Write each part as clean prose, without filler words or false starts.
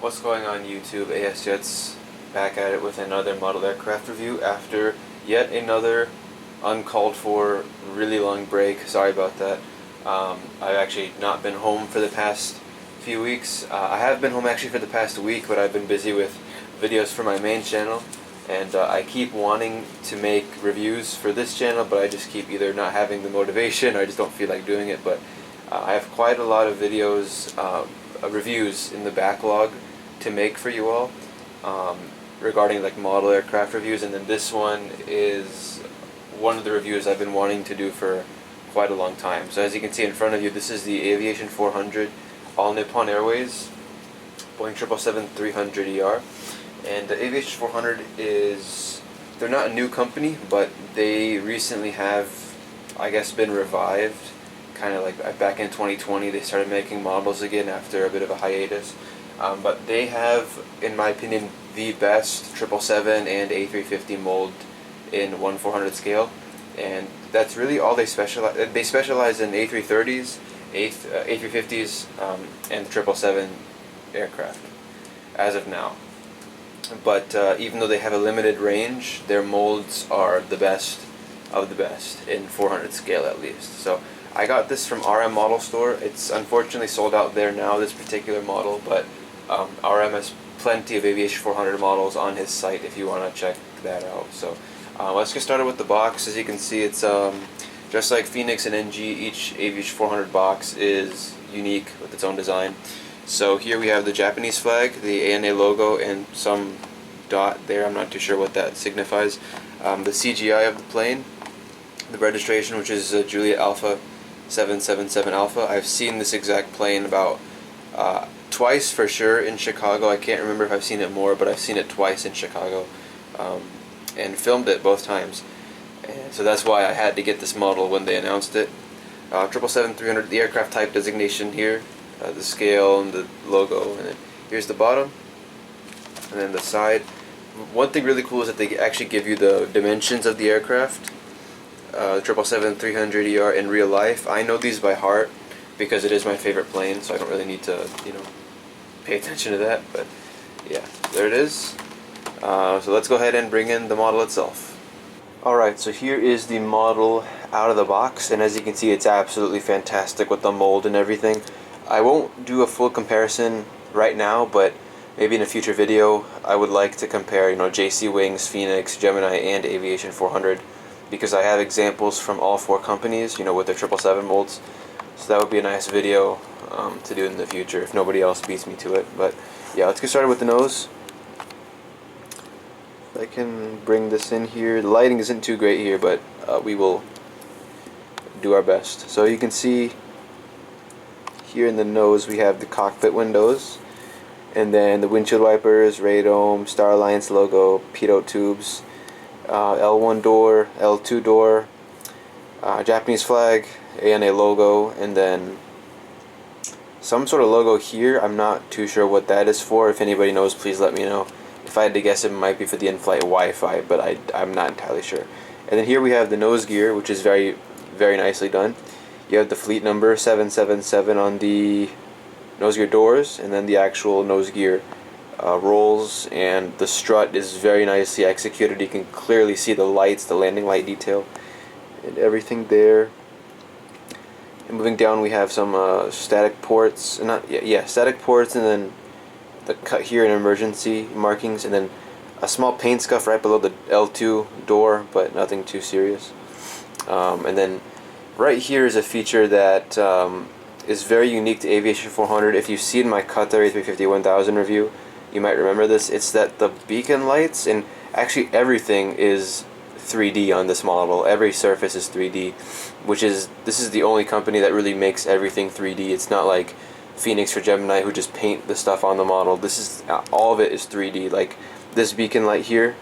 What's going on YouTube? AS Jets back at it with another model aircraft review after yet another uncalled for really long break. Sorry about that. I've actually not been home for the past few weeks. I have been home actually for the past week, but I've been busy with videos for my main channel, and I keep wanting to make reviews for this channel, but I just keep either not having the motivation or I just don't feel like doing it. But I have quite a lot of videos, reviews in the backlog to make for you all, regarding like model aircraft reviews, and then this one is one of the reviews I've been wanting to do for quite a long time. So as you can see in front of you, this is the Aviation400 all Nippon Airways Boeing 777-300ER, and the Aviation400 is, they're not a new company, but they recently have, I guess, been revived. Kind of like back in 2020 they started making models again after a bit of a hiatus. But they have, in my opinion, the best 777 and A350 mold in 1/400 scale, and that's really all they specialize. They specialize in A330s, A350s, and 777 aircraft as of now. But even though they have a limited range, their molds are the best of the best in 400 scale at least. So I got this from RM Model Store. It's unfortunately sold out there now, this particular model, but RM has plenty of Aviation400 models on his site if you want to check that out. So let's get started with the box. As you can see, it's just like Phoenix and NG, each Aviation400 box is unique with its own design. So here we have the Japanese flag, the ANA logo, and some dot there. I'm not too sure what that signifies. The CGI of the plane, the registration, which is Juliet Alpha 777 Alpha. I've seen this exact plane about twice for sure in Chicago. I can't remember if I've seen it more, but I've seen it twice in Chicago, and filmed it both times. And so that's why I had to get this model when they announced it. 777-300, the aircraft type designation here, the scale and the logo, and then here's the bottom, and then the side. One thing really cool is that they actually give you the dimensions of the aircraft. 777-300ER in real life. I know these by heart because it is my favorite plane, so I don't really need to, pay attention to that. But yeah, there it is. So let's go ahead and bring in the model itself. Alright, so here is the model out of the box, and as you can see, it's absolutely fantastic with the mold and everything. I won't do a full comparison right now, but maybe in a future video I would like to compare, JC Wings, Phoenix, Gemini, and Aviation400, because I have examples from all four companies, with their 777 molds. So that would be a nice video to do in the future if nobody else beats me to it. But yeah, let's get started with the nose. If I can bring this in here. The lighting isn't too great here, but we will do our best. So you can see here in the nose we have the cockpit windows, and then the windshield wipers, radome, Star Alliance logo, pitot tubes, L1 door, L2 door, Japanese flag, ANA logo, and then some sort of logo here. I'm not too sure what that is for. If anybody knows, please let me know. If I had to guess, it might be for the in-flight Wi-Fi, but I'm not entirely sure. And then here we have the nose gear, which is very, very nicely done. You have the fleet number 777 on the nose gear doors, and then the actual nose gear rolls, and the strut is very nicely executed. You can clearly see the lights, the landing light detail, and everything there. And moving down, we have some static ports, static ports, and then the cut here in emergency markings, and then a small paint scuff right below the L2 door, but nothing too serious. And then right here is a feature that is very unique to Aviation400. If you've seen my Qatar A350-1000 review, you might remember this. It's that the beacon lights, and actually everything is 3D on this model. Every surface is 3D, this is the only company that really makes everything 3D. It's not like Phoenix or Gemini who just paint the stuff on the model. This is, all of it is 3D. Like this beacon light here,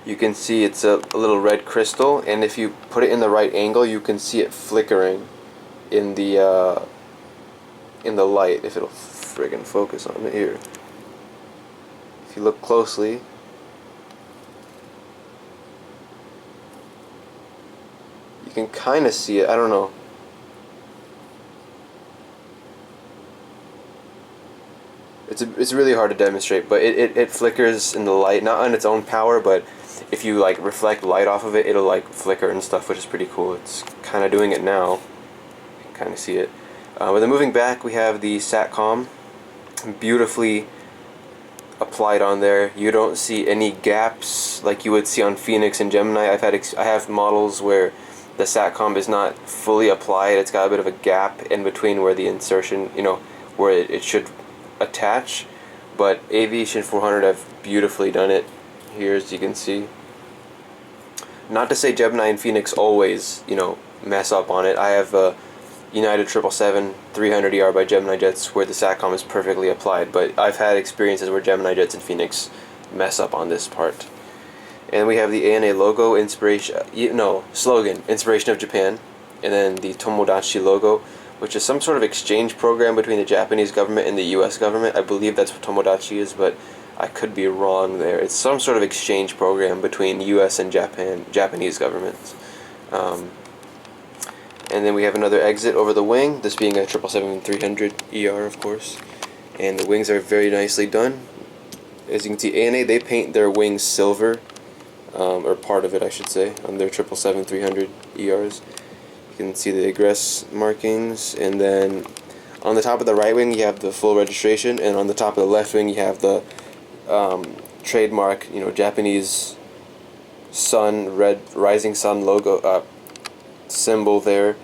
you can see it's a little red crystal, and if you put it in the right angle, you can see it flickering in the light, if it'll friggin' focus on it here. If you look closely, you can kind of see it. I don't know. It's really hard to demonstrate, but it flickers in the light, not on its own power, but if you like reflect light off of it, it'll like flicker and stuff, which is pretty cool. It's kind of doing it now. You can kind of see it. But then moving back, we have the SATCOM, beautifully applied on there. You don't see any gaps like you would see on Phoenix and Gemini. I have models where the SATCOM is not fully applied. It's got a bit of a gap in between where the insertion, where it should attach. But Aviation400 have beautifully done it here, as you can see. Not to say Gemini and Phoenix always, mess up on it. I have a United 777-300ER by Gemini Jets where the SATCOM is perfectly applied, but I've had experiences where Gemini Jets and Phoenix mess up on this part. And we have the ANA logo, slogan, Inspiration of Japan, and then the TomoDachi logo, which is some sort of exchange program between the Japanese government and the US government. I believe that's what TomoDachi is, but I could be wrong there. It's some sort of exchange program between US and Japanese governments. And then we have another exit over the wing, this being a 777-300ER, of course. And the wings are very nicely done. As you can see, ANA, they paint their wings silver, or part of it, I should say, on their 777-300ERs. You can see the egress markings, and then on the top of the right wing, you have the full registration, and on the top of the left wing, you have the trademark, Japanese sun, red rising sun logo, symbol there.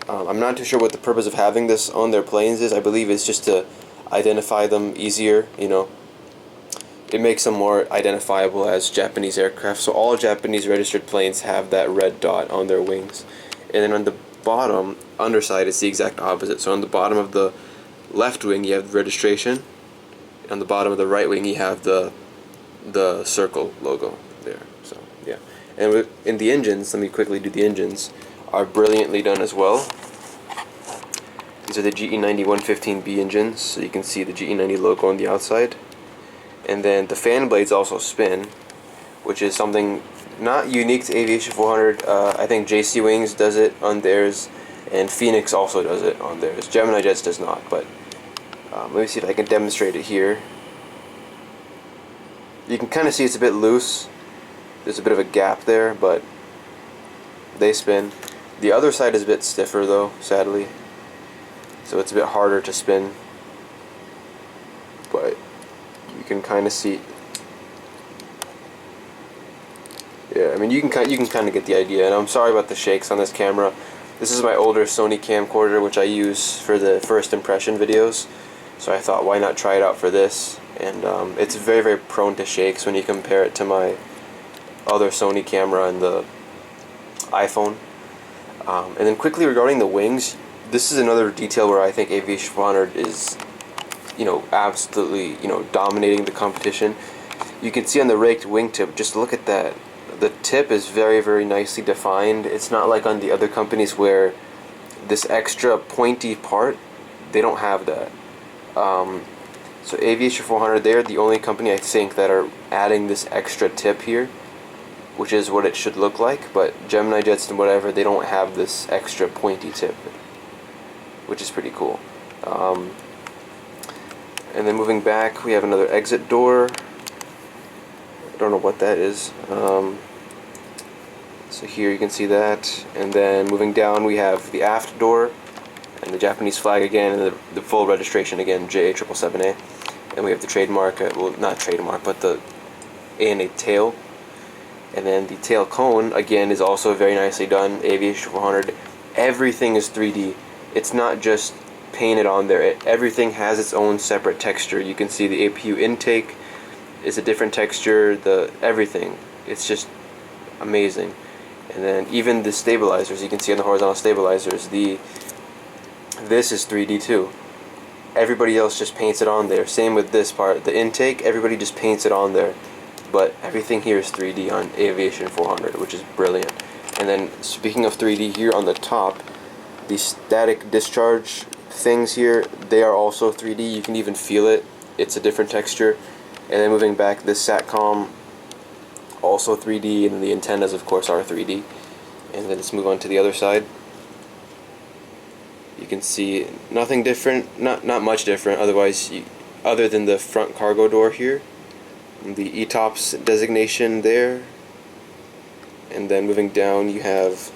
I'm not too sure what the purpose of having this on their planes is. I believe it's just to identify them easier, It makes them more identifiable as Japanese aircraft. So all Japanese registered planes have that red dot on their wings. And then on the bottom, underside, is the exact opposite. So on the bottom of the left wing, you have the registration. On the bottom of the right wing, you have the circle logo there. So yeah. And in the engines, let me quickly do the engines, are brilliantly done as well. These are the GE90-115B engines, so you can see the GE90 logo on the outside. And then the fan blades also spin, which is something not unique to Aviation400. I think JC Wings does it on theirs, and Phoenix also does it on theirs. Gemini Jets does not, but let me see if I can demonstrate it here. You can kind of see it's a bit loose. There's a bit of a gap there, but they spin. The other side is a bit stiffer though, sadly. So it's a bit harder to spin. But you can kind of see. Yeah, I mean you can kind of get the idea. And I'm sorry about the shakes on this camera. This is my older Sony camcorder, which I use for the first impression videos. So I thought, why not try it out for this? And it's very, very prone to shakes when you compare it to my other Sony camera and the iPhone. And then quickly regarding the wings, this is another detail where I think Aviation400 is, absolutely, dominating the competition. You can see on the Raked Wing Tip, just look at that. The tip is very, very nicely defined. It's not like on the other companies where this extra pointy part, they don't have that. So Aviation400, they're the only company I think that are adding this extra tip here, which is what it should look like, but Gemini Jets and whatever, they don't have this extra pointy tip, which is pretty cool. And then moving back, we have another exit door. I don't know what that is. So here you can see that, and then moving down we have the aft door, and the Japanese flag again, and the full registration again, JA777A. And we have the trademark, well not trademark, but the ANA tail. And then the tail cone, again, is also very nicely done. Aviation400, everything is 3D. It's not just painted on there. Everything has its own separate texture. You can see the APU intake is a different texture, everything. It's just amazing. And then even the stabilizers, you can see on the horizontal stabilizers, this is 3D too. Everybody else just paints it on there. Same with this part, the intake, everybody just paints it on there. But everything here is 3D on Aviation400, which is brilliant. And then speaking of 3D, here on the top, the static discharge things here, they are also 3D. You can even feel it. It's a different texture. And then moving back, this SATCOM, also 3D, and the antennas of course are 3D. And then let's move on to the other side. You can see nothing different, not much different, otherwise other than the front cargo door here, the ETOPS designation there, and then moving down you have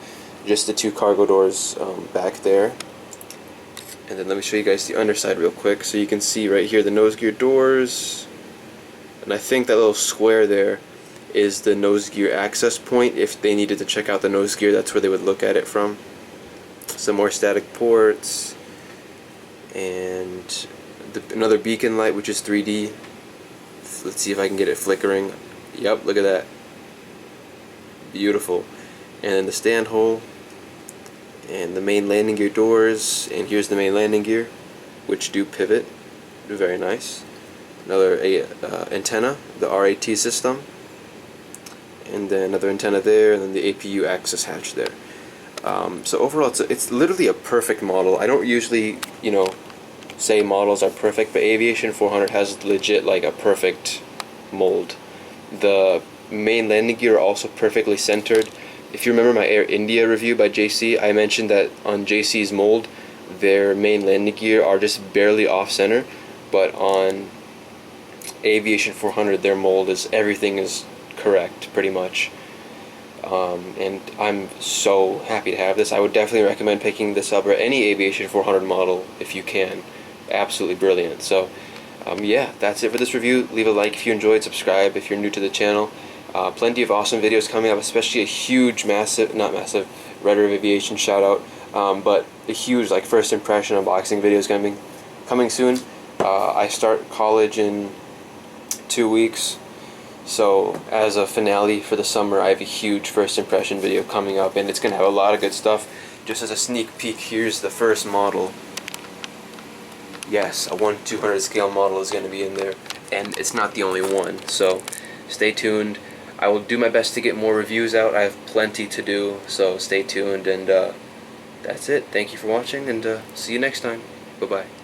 just the 2 cargo doors back there. And then let me show you guys the underside real quick. So you can see right here the nose gear doors, and I think that little square there is the nose gear access point. If they needed to check out the nose gear, that's where they would look at it from. Some more static ports, and another beacon light, which is 3D. Let's see if I can get it flickering. Yep, look at that. Beautiful. And then the stand hole, and the main landing gear doors, and here's the main landing gear, which do pivot. Very nice. Another antenna, the RAT system, and then another antenna there, and then the APU access hatch there. So overall, it's literally a perfect model. I don't usually, say models are perfect, but Aviation400 has legit like a perfect mold. The main landing gear are also perfectly centered. If you remember my Air India review by JC, I mentioned that on JC's mold, their main landing gear are just barely off center, but on Aviation400, their mold is everything is correct pretty much. And I'm so happy to have this. I would definitely recommend picking this up, or any Aviation400 model if you can. Absolutely brilliant. So yeah, that's it for this review. Leave a like if you enjoyed, subscribe if you're new to the channel. Plenty of awesome videos coming up, especially a huge, not massive, Red River Aviation shout out, but a huge like first impression unboxing video is going to be coming soon. I start college in 2 weeks, so as a finale for the summer, I have a huge first impression video coming up, and it's going to have a lot of good stuff. Just as a sneak peek, here's the first model. Yes, a 1/200 scale model is going to be in there, and it's not the only one, so stay tuned. I will do my best to get more reviews out. I have plenty to do, so stay tuned, and that's it. Thank you for watching, and see you next time. Bye-bye.